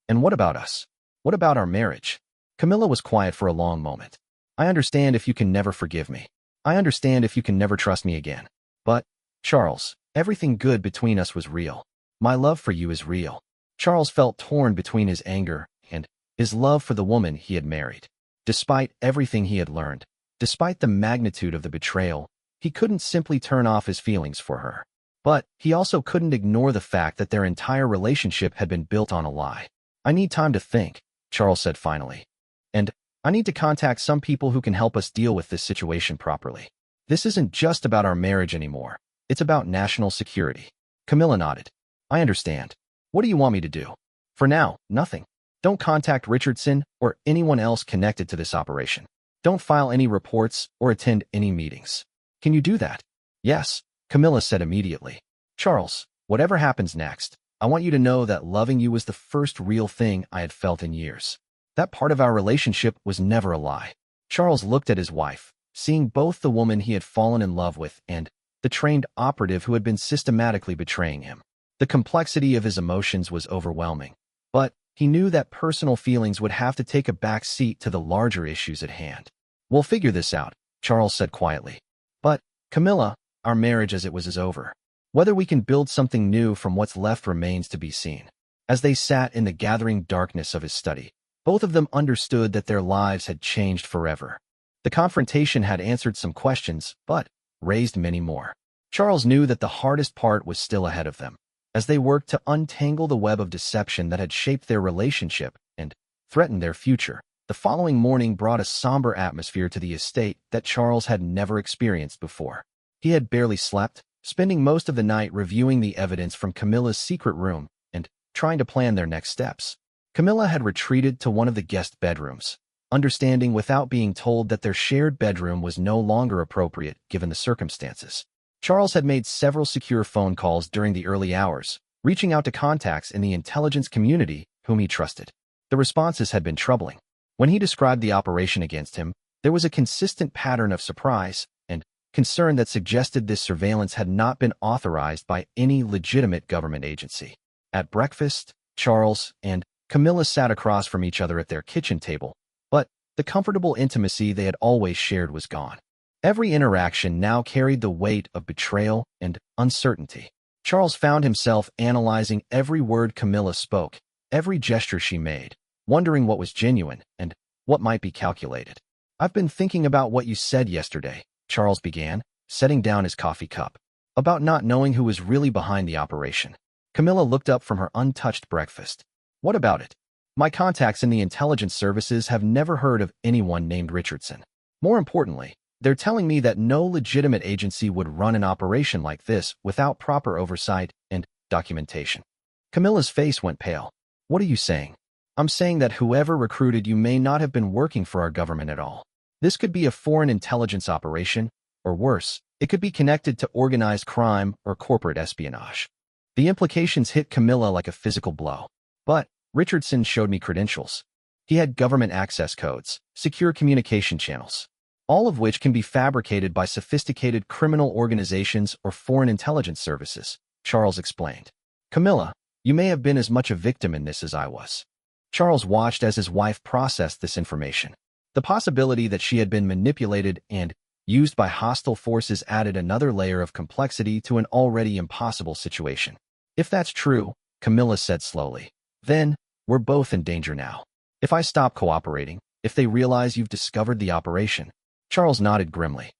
And what about us? What about our marriage? Camilla was quiet for a long moment. I understand if you can never forgive me. I understand if you can never trust me again. But, Charles, everything good between us was real. My love for you is real. Charles felt torn between his anger and his love for the woman he had married. Despite everything he had learned, despite the magnitude of the betrayal, he couldn't simply turn off his feelings for her. But he also couldn't ignore the fact that their entire relationship had been built on a lie. I need time to think, Charles said finally. And I need to contact some people who can help us deal with this situation properly. This isn't just about our marriage anymore. It's about national security. Camilla nodded. I understand. What do you want me to do? For now, nothing. Don't contact Richardson or anyone else connected to this operation. Don't file any reports or attend any meetings. Can you do that? Yes, Camilla said immediately. Charles, whatever happens next, I want you to know that loving you was the first real thing I had felt in years. That part of our relationship was never a lie. Charles looked at his wife, seeing both the woman he had fallen in love with and the trained operative who had been systematically betraying him. The complexity of his emotions was overwhelming, but he knew that personal feelings would have to take a back seat to the larger issues at hand. We'll figure this out, Charles said quietly. But, Camilla, our marriage as it was is over. Whether we can build something new from what's left remains to be seen. As they sat in the gathering darkness of his study, both of them understood that their lives had changed forever. The confrontation had answered some questions, but raised many more. Charles knew that the hardest part was still ahead of them. as they worked to untangle the web of deception that had shaped their relationship and threatened their future. The following morning brought a somber atmosphere to the estate that Charles had never experienced before. He had barely slept, spending most of the night reviewing the evidence from Camilla's secret room and trying to plan their next steps. Camilla had retreated to one of the guest bedrooms, understanding without being told that their shared bedroom was no longer appropriate given the circumstances. Charles had made several secure phone calls during the early hours, reaching out to contacts in the intelligence community whom he trusted. The responses had been troubling. When he described the operation against him, there was a consistent pattern of surprise and concern that suggested this surveillance had not been authorized by any legitimate government agency. At breakfast, Charles and Camilla sat across from each other at their kitchen table, but the comfortable intimacy they had always shared was gone. Every interaction now carried the weight of betrayal and uncertainty. Charles found himself analyzing every word Camilla spoke, every gesture she made, wondering what was genuine and what might be calculated. "I've been thinking about what you said yesterday," Charles began, setting down his coffee cup, "about not knowing who was really behind the operation." Camilla looked up from her untouched breakfast. "What about it? My contacts in the intelligence services have never heard of anyone named Richardson. More importantly, they're telling me that no legitimate agency would run an operation like this without proper oversight and documentation." Camilla's face went pale. "What are you saying?" "I'm saying that whoever recruited you may not have been working for our government at all. This could be a foreign intelligence operation, or worse, it could be connected to organized crime or corporate espionage." The implications hit Camilla like a physical blow. "But Richardson showed me credentials. He had government access codes, secure communication channels, all of which can be fabricated by sophisticated criminal organizations or foreign intelligence services," Charles explained. "Camilla, you may have been as much a victim in this as I was." Charles watched as his wife processed this information. The possibility that she had been manipulated and used by hostile forces added another layer of complexity to an already impossible situation. "If that's true," Camilla said slowly, "then we're both in danger now. If I stop cooperating, if they realize you've discovered the operation." Charles nodded grimly.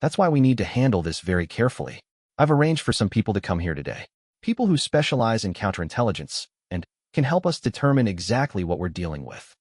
"That's why we need to handle this very carefully. I've arranged for some people to come here today. People who specialize in counterintelligence and can help us determine exactly what we're dealing with."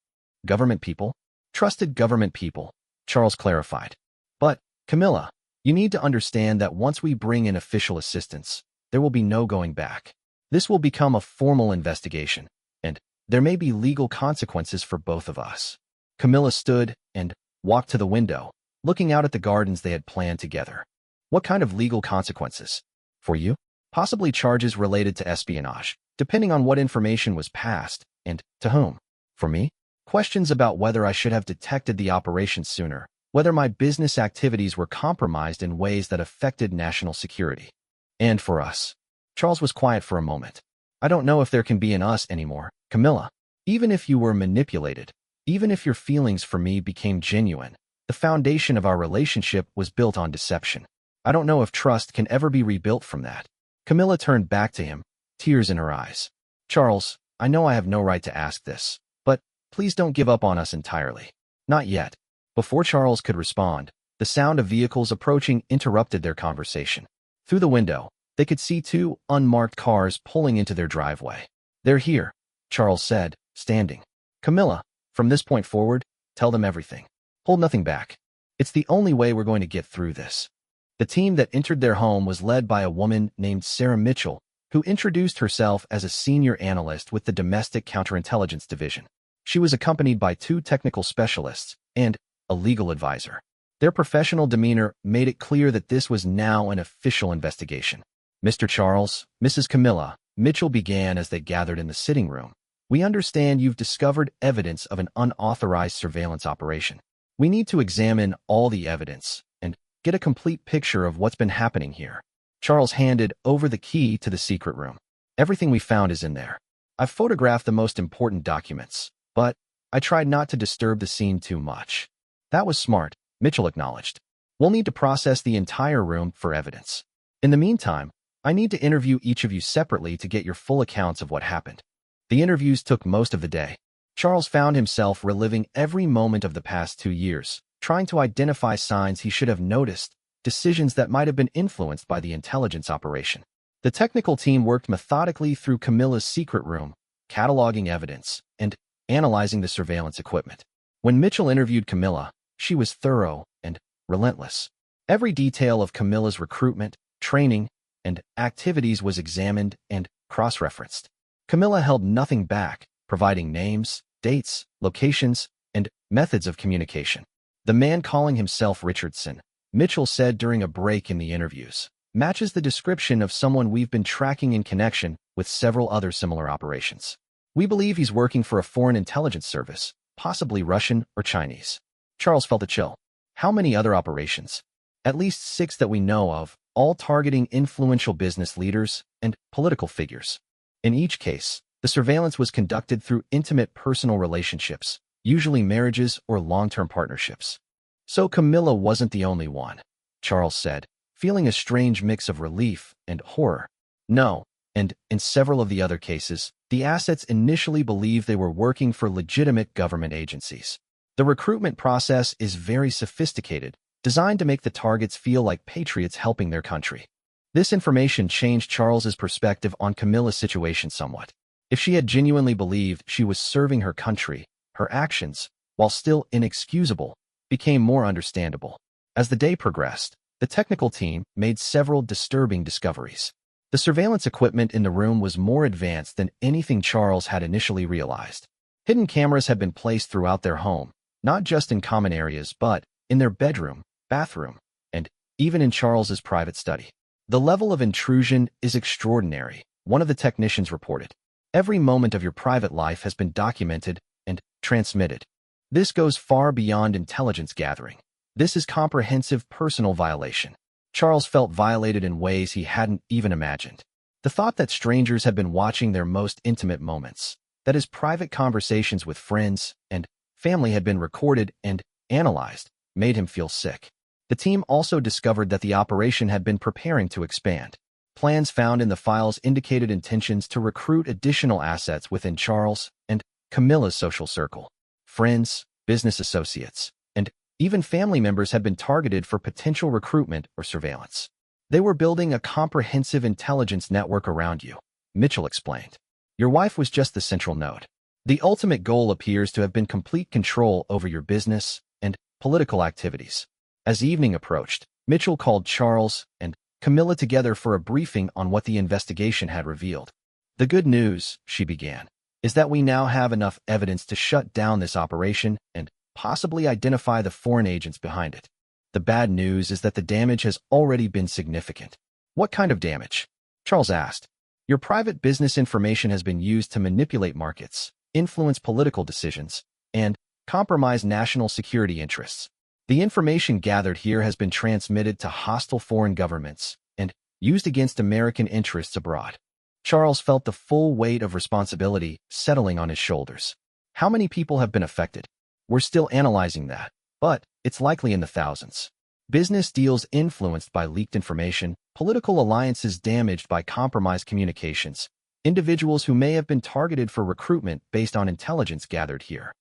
"Government people?" "Trusted government people," Charles clarified. "But, Camilla, you need to understand that once we bring in official assistance, there will be no going back. This will become a formal investigation, and there may be legal consequences for both of us." Camilla stood and walked to the window, looking out at the gardens they had planned together. "What kind of legal consequences? For you? Possibly charges related to espionage, depending on what information was passed, and to whom. For me? Questions about whether I should have detected the operation sooner, whether my business activities were compromised in ways that affected national security. And for us." Charles was quiet for a moment. "I don't know if there can be an us anymore, Camilla. Even if you were manipulated, even if your feelings for me became genuine, the foundation of our relationship was built on deception. I don't know if trust can ever be rebuilt from that." Camilla turned back to him, tears in her eyes. "Charles, I know I have no right to ask this, but please don't give up on us entirely. Not yet." Before Charles could respond, the sound of vehicles approaching interrupted their conversation. Through the window, they could see two unmarked cars pulling into their driveway. "They're here," Charles said, standing. "Camilla, from this point forward, tell them everything. Hold nothing back. It's the only way we're going to get through this." The team that entered their home was led by a woman named Sarah Mitchell, who introduced herself as a senior analyst with the Domestic Counterintelligence Division. She was accompanied by two technical specialists and a legal advisor. Their professional demeanor made it clear that this was now an official investigation. "Mr. Charles, Mrs. Camilla," Mitchell began as they gathered in the sitting room, "we understand you've discovered evidence of an unauthorized surveillance operation. We need to examine all the evidence and get a complete picture of what's been happening here." Charles handed over the key to the secret room. "Everything we found is in there. I've photographed the most important documents, but I tried not to disturb the scene too much." "That was smart," Mitchell acknowledged. "We'll need to process the entire room for evidence. In the meantime, I need to interview each of you separately to get your full accounts of what happened." The interviews took most of the day. Charles found himself reliving every moment of the past 2 years, trying to identify signs he should have noticed, decisions that might have been influenced by the intelligence operation. The technical team worked methodically through Camilla's secret room, cataloging evidence and analyzing the surveillance equipment. When Mitchell interviewed Camilla, she was thorough and relentless. Every detail of Camilla's recruitment, training, and activities was examined and cross-referenced. Camilla held nothing back, providing names, dates, locations, and methods of communication. The man calling himself Richardson, Mitchell said during a break in the interviews, matches the description of someone we've been tracking in connection with several other similar operations. We believe he's working for a foreign intelligence service, possibly Russian or Chinese. Charles felt a chill. How many other operations? At least 6 that we know of, all targeting influential business leaders and political figures. In each case, the surveillance was conducted through intimate personal relationships, usually marriages or long-term partnerships. So Camilla wasn't the only one, Charles said, feeling a strange mix of relief and horror. No, and in several of the other cases, the assets initially believed they were working for legitimate government agencies. The recruitment process is very sophisticated, designed to make the targets feel like patriots helping their country. This information changed Charles's perspective on Camilla's situation somewhat. If she had genuinely believed she was serving her country, her actions, while still inexcusable, became more understandable. As the day progressed, the technical team made several disturbing discoveries. The surveillance equipment in the room was more advanced than anything Charles had initially realized. Hidden cameras had been placed throughout their home, not just in common areas but in their bedroom, bathroom, and even in Charles's private study. The level of intrusion is extraordinary, one of the technicians reported. Every moment of your private life has been documented and transmitted. This goes far beyond intelligence gathering. This is comprehensive personal violation. Charles felt violated in ways he hadn't even imagined. The thought that strangers had been watching their most intimate moments, that his private conversations with friends and family had been recorded and analyzed, made him feel sick. The team also discovered that the operation had been preparing to expand. Plans found in the files indicated intentions to recruit additional assets within Charles and Camilla's social circle. Friends, business associates, and even family members had been targeted for potential recruitment or surveillance. They were building a comprehensive intelligence network around you, Mitchell explained. Your wife was just the central node. The ultimate goal appears to have been complete control over your business and political activities. As evening approached, Mitchell called Charles and Camilla together for a briefing on what the investigation had revealed. The good news, she began, is that we now have enough evidence to shut down this operation and possibly identify the foreign agents behind it. The bad news is that the damage has already been significant. What kind of damage? Charles asked. Your private business information has been used to manipulate markets, influence political decisions, and compromise national security interests. The information gathered here has been transmitted to hostile foreign governments and used against American interests abroad. Charles felt the full weight of responsibility settling on his shoulders. How many people have been affected? We're still analyzing that, but it's likely in the thousands. Business deals influenced by leaked information, political alliances damaged by compromised communications, individuals who may have been targeted for recruitment based on intelligence gathered here.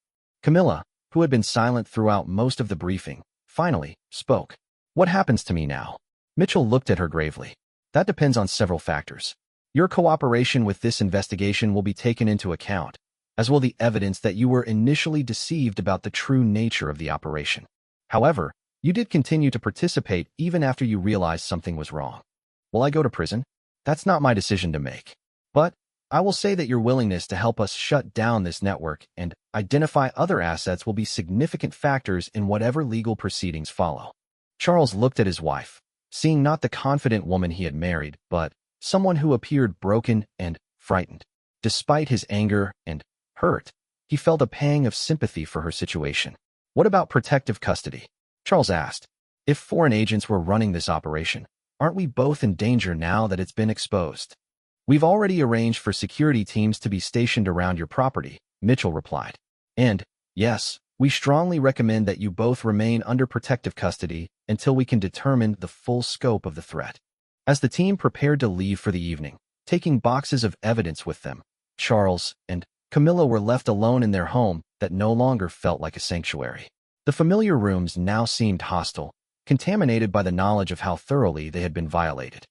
Camilla, who had been silent throughout most of the briefing, finally spoke. What happens to me now? Mitchell looked at her gravely. That depends on several factors. Your cooperation with this investigation will be taken into account, as will the evidence that you were initially deceived about the true nature of the operation. However, you did continue to participate even after you realized something was wrong. Will I go to prison? That's not my decision to make. But I will say that your willingness to help us shut down this network and identify other assets will be significant factors in whatever legal proceedings follow. Charles looked at his wife, seeing not the confident woman he had married, but someone who appeared broken and frightened. Despite his anger and hurt, he felt a pang of sympathy for her situation. What about protective custody? Charles asked. If foreign agents were running this operation, aren't we both in danger now that it's been exposed? We've already arranged for security teams to be stationed around your property, Mitchell replied. And, yes, we strongly recommend that you both remain under protective custody until we can determine the full scope of the threat. As the team prepared to leave for the evening, taking boxes of evidence with them, Charles and Camilla were left alone in their home that no longer felt like a sanctuary. The familiar rooms now seemed hostile, contaminated by the knowledge of how thoroughly they had been violated.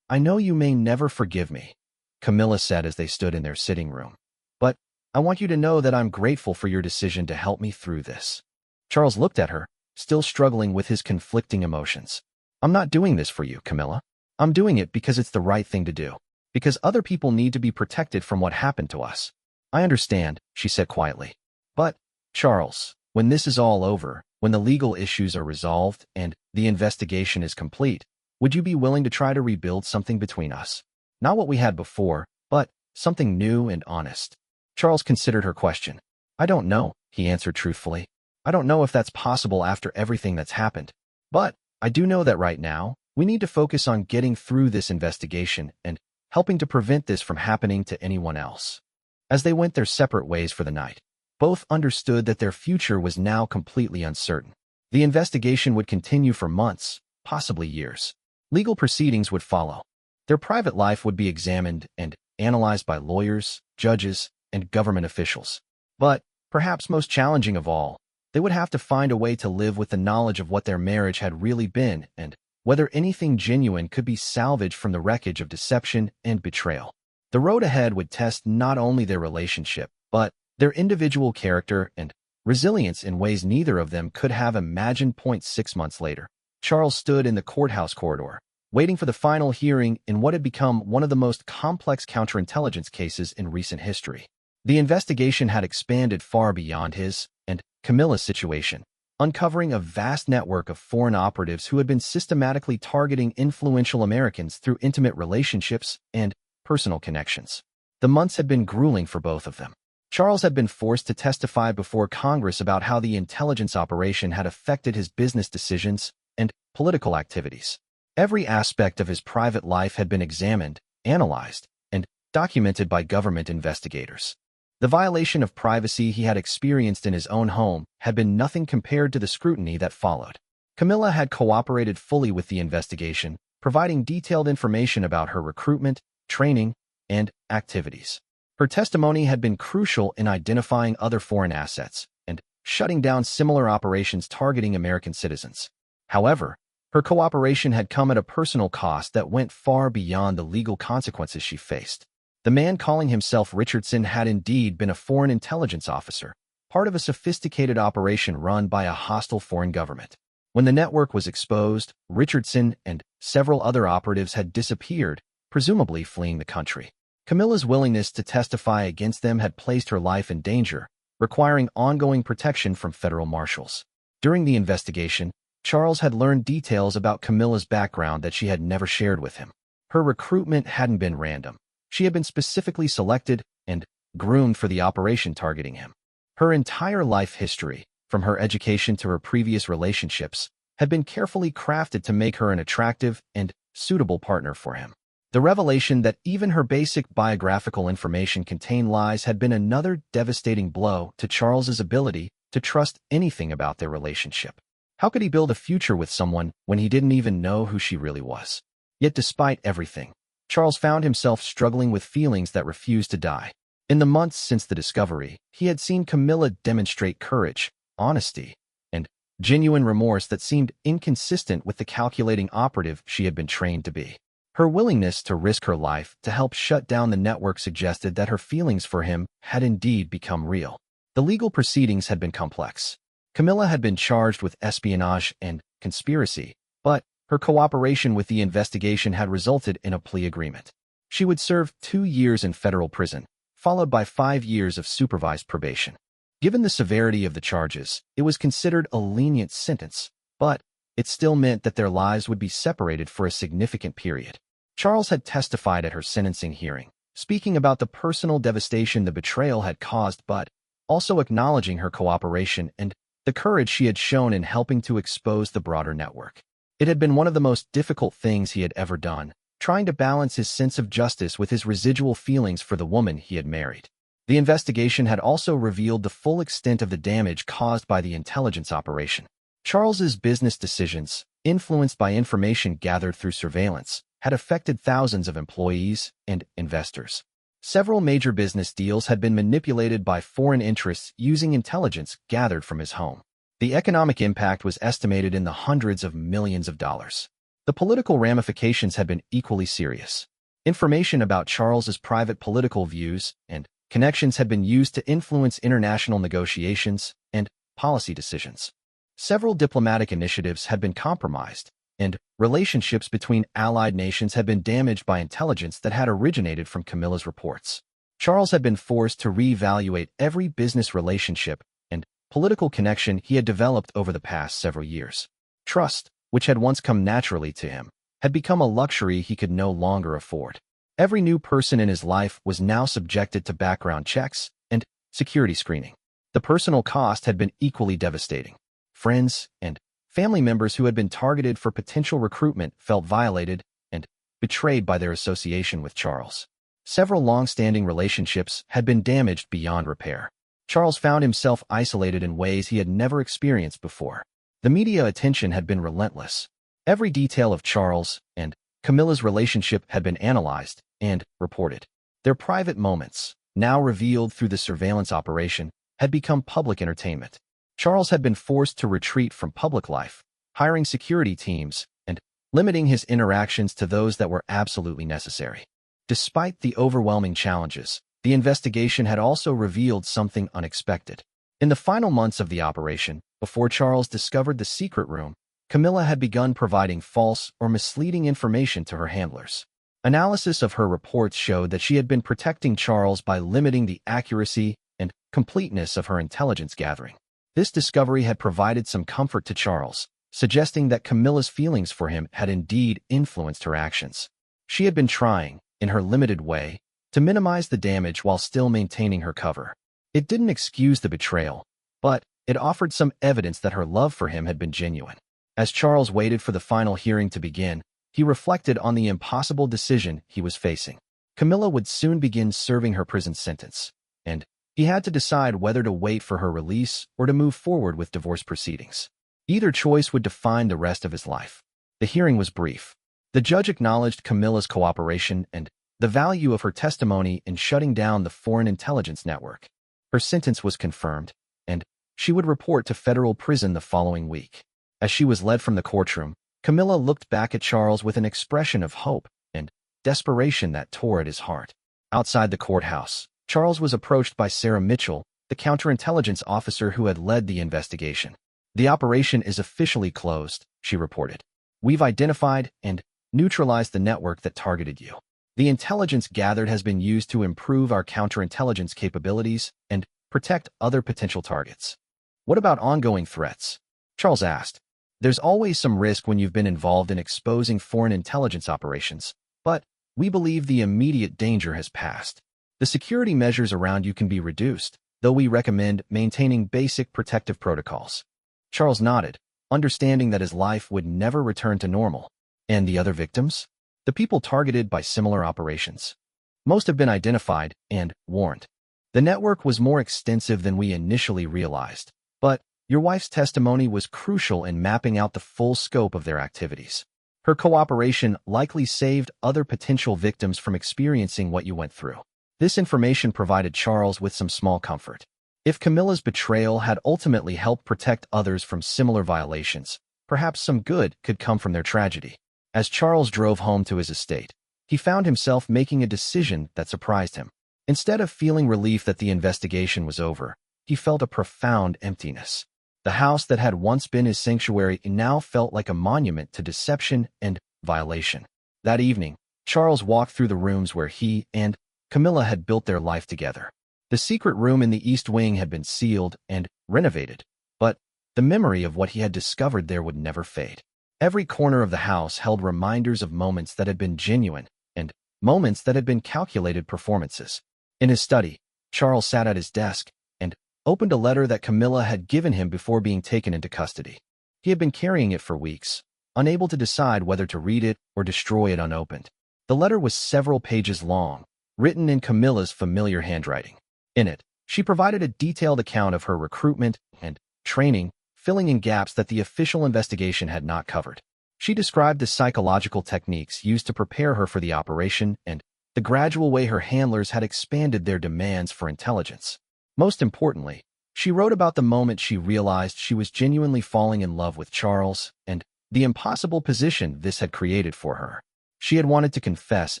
I know you may never forgive me, Camilla said as they stood in their sitting room. But I want you to know that I'm grateful for your decision to help me through this. Charles looked at her, still struggling with his conflicting emotions. I'm not doing this for you, Camilla. I'm doing it because it's the right thing to do. Because other people need to be protected from what happened to us. I understand, she said quietly. But, Charles, when this is all over, when the legal issues are resolved and the investigation is complete, would you be willing to try to rebuild something between us? Not what we had before, but something new and honest. Charles considered her question. I don't know, he answered truthfully. I don't know if that's possible after everything that's happened. But I do know that right now, we need to focus on getting through this investigation and helping to prevent this from happening to anyone else. As they went their separate ways for the night, both understood that their future was now completely uncertain. The investigation would continue for months, possibly years. Legal proceedings would follow. Their private life would be examined and analyzed by lawyers, judges, and government officials. But, perhaps most challenging of all, they would have to find a way to live with the knowledge of what their marriage had really been and whether anything genuine could be salvaged from the wreckage of deception and betrayal. The road ahead would test not only their relationship, but their individual character and resilience in ways neither of them could have imagined. 6 months later, Charles stood in the courthouse corridor, waiting for the final hearing in what had become one of the most complex counterintelligence cases in recent history. The investigation had expanded far beyond his and Camilla's situation, uncovering a vast network of foreign operatives who had been systematically targeting influential Americans through intimate relationships and personal connections. The months had been grueling for both of them. Charles had been forced to testify before Congress about how the intelligence operation had affected his business decisions and political activities. Every aspect of his private life had been examined, analyzed, and documented by government investigators. The violation of privacy he had experienced in his own home had been nothing compared to the scrutiny that followed. Camilla had cooperated fully with the investigation, providing detailed information about her recruitment, training, and activities. Her testimony had been crucial in identifying other foreign assets and shutting down similar operations targeting American citizens. However, her cooperation had come at a personal cost that went far beyond the legal consequences she faced. The man calling himself Richardson had indeed been a foreign intelligence officer, part of a sophisticated operation run by a hostile foreign government. When the network was exposed, Richardson and several other operatives had disappeared, presumably fleeing the country. Camilla's willingness to testify against them had placed her life in danger, requiring ongoing protection from federal marshals. During the investigation, Charles had learned details about Camilla's background that she had never shared with him. Her recruitment hadn't been random. She had been specifically selected and groomed for the operation targeting him. Her entire life history, from her education to her previous relationships, had been carefully crafted to make her an attractive and suitable partner for him. The revelation that even her basic biographical information contained lies had been another devastating blow to Charles's ability to trust anything about their relationship. How could he build a future with someone when he didn't even know who she really was? Yet despite everything, Charles found himself struggling with feelings that refused to die. In the months since the discovery, he had seen Camilla demonstrate courage, honesty, and genuine remorse that seemed inconsistent with the calculating operative she had been trained to be. Her willingness to risk her life to help shut down the network suggested that her feelings for him had indeed become real. The legal proceedings had been complex. Camilla had been charged with espionage and conspiracy, but her cooperation with the investigation had resulted in a plea agreement. She would serve 2 years in federal prison, followed by 5 years of supervised probation. Given the severity of the charges, it was considered a lenient sentence, but it still meant that their lives would be separated for a significant period. Charles had testified at her sentencing hearing, speaking about the personal devastation the betrayal had caused but also acknowledging her cooperation and the courage she had shown in helping to expose the broader network. It had been one of the most difficult things he had ever done, trying to balance his sense of justice with his residual feelings for the woman he had married. The investigation had also revealed the full extent of the damage caused by the intelligence operation. Charles's business decisions, influenced by information gathered through surveillance, had affected thousands of employees and investors. Several major business deals had been manipulated by foreign interests using intelligence gathered from his home. The economic impact was estimated in the hundreds of millions of dollars. The political ramifications had been equally serious. Information about Charles's private political views and connections had been used to influence international negotiations and policy decisions. Several diplomatic initiatives had been compromised, and relationships between allied nations had been damaged by intelligence that had originated from Camilla's reports. Charles had been forced to reevaluate every business relationship and political connection he had developed over the past several years. Trust, which had once come naturally to him, had become a luxury he could no longer afford. Every new person in his life was now subjected to background checks and security screening. The personal cost had been equally devastating. Friends and family members who had been targeted for potential recruitment felt violated and betrayed by their association with Charles. Several long-standing relationships had been damaged beyond repair. Charles found himself isolated in ways he had never experienced before. The media attention had been relentless. Every detail of Charles and Camilla's relationship had been analyzed and reported. Their private moments, now revealed through the surveillance operation, had become public entertainment. Charles had been forced to retreat from public life, hiring security teams and limiting his interactions to those that were absolutely necessary. Despite the overwhelming challenges, the investigation had also revealed something unexpected. In the final months of the operation, before Charles discovered the secret room, Camilla had begun providing false or misleading information to her handlers. Analysis of her reports showed that she had been protecting Charles by limiting the accuracy and completeness of her intelligence gathering. This discovery had provided some comfort to Charles, suggesting that Camilla's feelings for him had indeed influenced her actions. She had been trying, in her limited way, to minimize the damage while still maintaining her cover. It didn't excuse the betrayal, but it offered some evidence that her love for him had been genuine. As Charles waited for the final hearing to begin, he reflected on the impossible decision he was facing. Camilla would soon begin serving her prison sentence, and he had to decide whether to wait for her release or to move forward with divorce proceedings. Either choice would define the rest of his life. The hearing was brief. The judge acknowledged Camilla's cooperation and the value of her testimony in shutting down the foreign intelligence network. Her sentence was confirmed, and she would report to federal prison the following week. As she was led from the courtroom, Camilla looked back at Charles with an expression of hope and desperation that tore at his heart. Outside the courthouse, Charles was approached by Sarah Mitchell, the counterintelligence officer who had led the investigation. "The operation is officially closed," she reported. "We've identified and neutralized the network that targeted you. The intelligence gathered has been used to improve our counterintelligence capabilities and protect other potential targets." "What about ongoing threats?" Charles asked. "There's always some risk when you've been involved in exposing foreign intelligence operations, but we believe the immediate danger has passed. The security measures around you can be reduced, though we recommend maintaining basic protective protocols." Charles nodded, understanding that his life would never return to normal. "And the other victims? The people targeted by similar operations?" "Most have been identified and warned. The network was more extensive than we initially realized, but your wife's testimony was crucial in mapping out the full scope of their activities. Her cooperation likely saved other potential victims from experiencing what you went through." This information provided Charles with some small comfort. If Camilla's betrayal had ultimately helped protect others from similar violations, perhaps some good could come from their tragedy. As Charles drove home to his estate, he found himself making a decision that surprised him. Instead of feeling relief that the investigation was over, he felt a profound emptiness. The house that had once been his sanctuary now felt like a monument to deception and violation. That evening, Charles walked through the rooms where he and Camilla had built their life together. The secret room in the East Wing had been sealed and renovated, but the memory of what he had discovered there would never fade. Every corner of the house held reminders of moments that had been genuine and moments that had been calculated performances. In his study, Charles sat at his desk and opened a letter that Camilla had given him before being taken into custody. He had been carrying it for weeks, unable to decide whether to read it or destroy it unopened. The letter was several pages long, written in Camilla's familiar handwriting. In it, she provided a detailed account of her recruitment and training, filling in gaps that the official investigation had not covered. She described the psychological techniques used to prepare her for the operation and the gradual way her handlers had expanded their demands for intelligence. Most importantly, she wrote about the moment she realized she was genuinely falling in love with Charles and the impossible position this had created for her. She had wanted to confess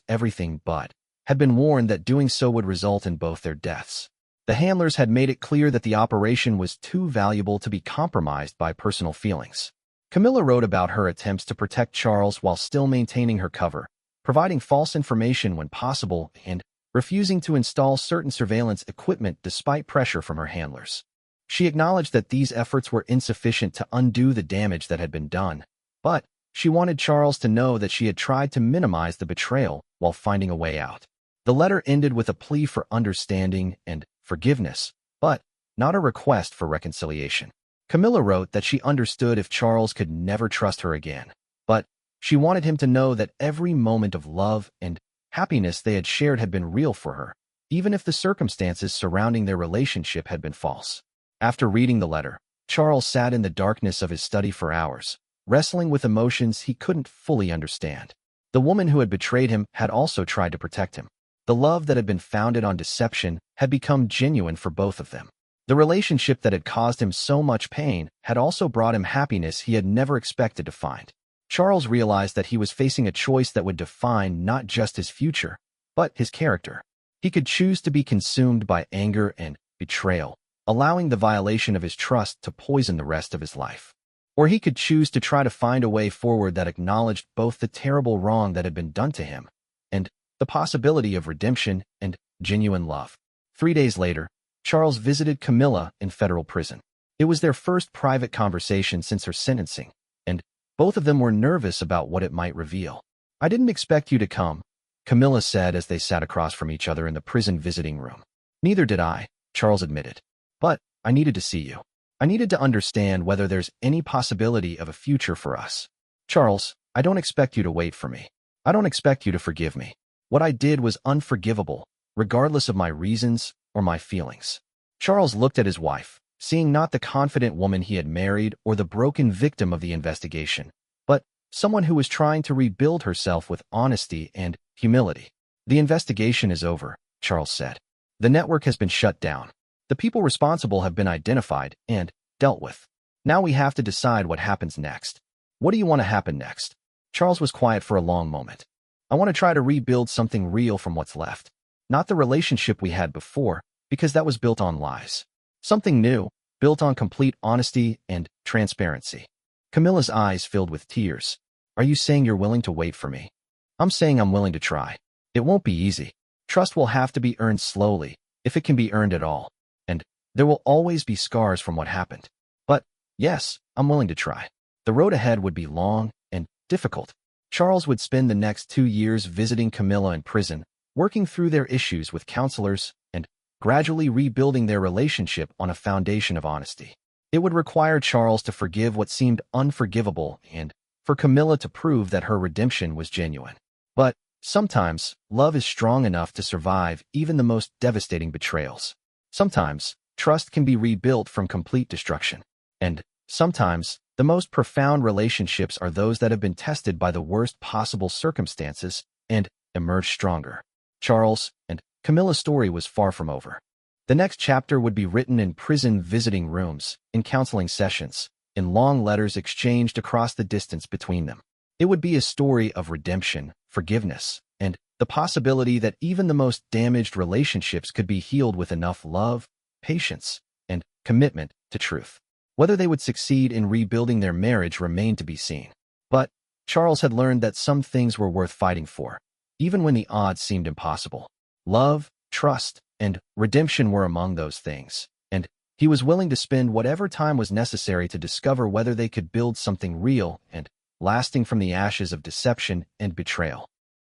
everything but had been warned that doing so would result in both their deaths. The handlers had made it clear that the operation was too valuable to be compromised by personal feelings. Camilla wrote about her attempts to protect Charles while still maintaining her cover, providing false information when possible and refusing to install certain surveillance equipment despite pressure from her handlers. She acknowledged that these efforts were insufficient to undo the damage that had been done, but she wanted Charles to know that she had tried to minimize the betrayal while finding a way out. The letter ended with a plea for understanding and forgiveness, but not a request for reconciliation. Camilla wrote that she understood if Charles could never trust her again, but she wanted him to know that every moment of love and happiness they had shared had been real for her, even if the circumstances surrounding their relationship had been false. After reading the letter, Charles sat in the darkness of his study for hours, wrestling with emotions he couldn't fully understand. The woman who had betrayed him had also tried to protect him. The love that had been founded on deception had become genuine for both of them. The relationship that had caused him so much pain had also brought him happiness he had never expected to find. Charles realized that he was facing a choice that would define not just his future, but his character. He could choose to be consumed by anger and betrayal, allowing the violation of his trust to poison the rest of his life. Or he could choose to try to find a way forward that acknowledged both the terrible wrong that had been done to him and the possibility of redemption and genuine love. 3 days later, Charles visited Camilla in federal prison. It was their first private conversation since her sentencing, and both of them were nervous about what it might reveal. "I didn't expect you to come," Camilla said as they sat across from each other in the prison visiting room. "Neither did I," Charles admitted. "But I needed to see you. I needed to understand whether there's any possibility of a future for us. Charles, I don't expect you to wait for me. I don't expect you to forgive me. What I did was unforgivable, regardless of my reasons or my feelings." Charles looked at his wife, seeing not the confident woman he had married or the broken victim of the investigation, but someone who was trying to rebuild herself with honesty and humility. "The investigation is over," Charles said. "The network has been shut down. The people responsible have been identified and dealt with. Now we have to decide what happens next." "What do you want to happen next?" Charles was quiet for a long moment. "I want to try to rebuild something real from what's left. Not the relationship we had before, because that was built on lies. Something new, built on complete honesty and transparency." Camilla's eyes filled with tears. "Are you saying you're willing to wait for me?" "I'm saying I'm willing to try. It won't be easy. Trust will have to be earned slowly, if it can be earned at all. And there will always be scars from what happened. But yes, I'm willing to try." The road ahead would be long and difficult. Charles would spend the next 2 years visiting Camilla in prison, working through their issues with counselors, and gradually rebuilding their relationship on a foundation of honesty. It would require Charles to forgive what seemed unforgivable and for Camilla to prove that her redemption was genuine. But sometimes, love is strong enough to survive even the most devastating betrayals. Sometimes, trust can be rebuilt from complete destruction. And sometimes, the most profound relationships are those that have been tested by the worst possible circumstances and emerged stronger. Charles and Camilla's story was far from over. The next chapter would be written in prison visiting rooms, in counseling sessions, in long letters exchanged across the distance between them. It would be a story of redemption, forgiveness, and the possibility that even the most damaged relationships could be healed with enough love, patience, and commitment to truth. Whether they would succeed in rebuilding their marriage remained to be seen. But Charles had learned that some things were worth fighting for, even when the odds seemed impossible. Love, trust, and redemption were among those things, and he was willing to spend whatever time was necessary to discover whether they could build something real and lasting from the ashes of deception and betrayal.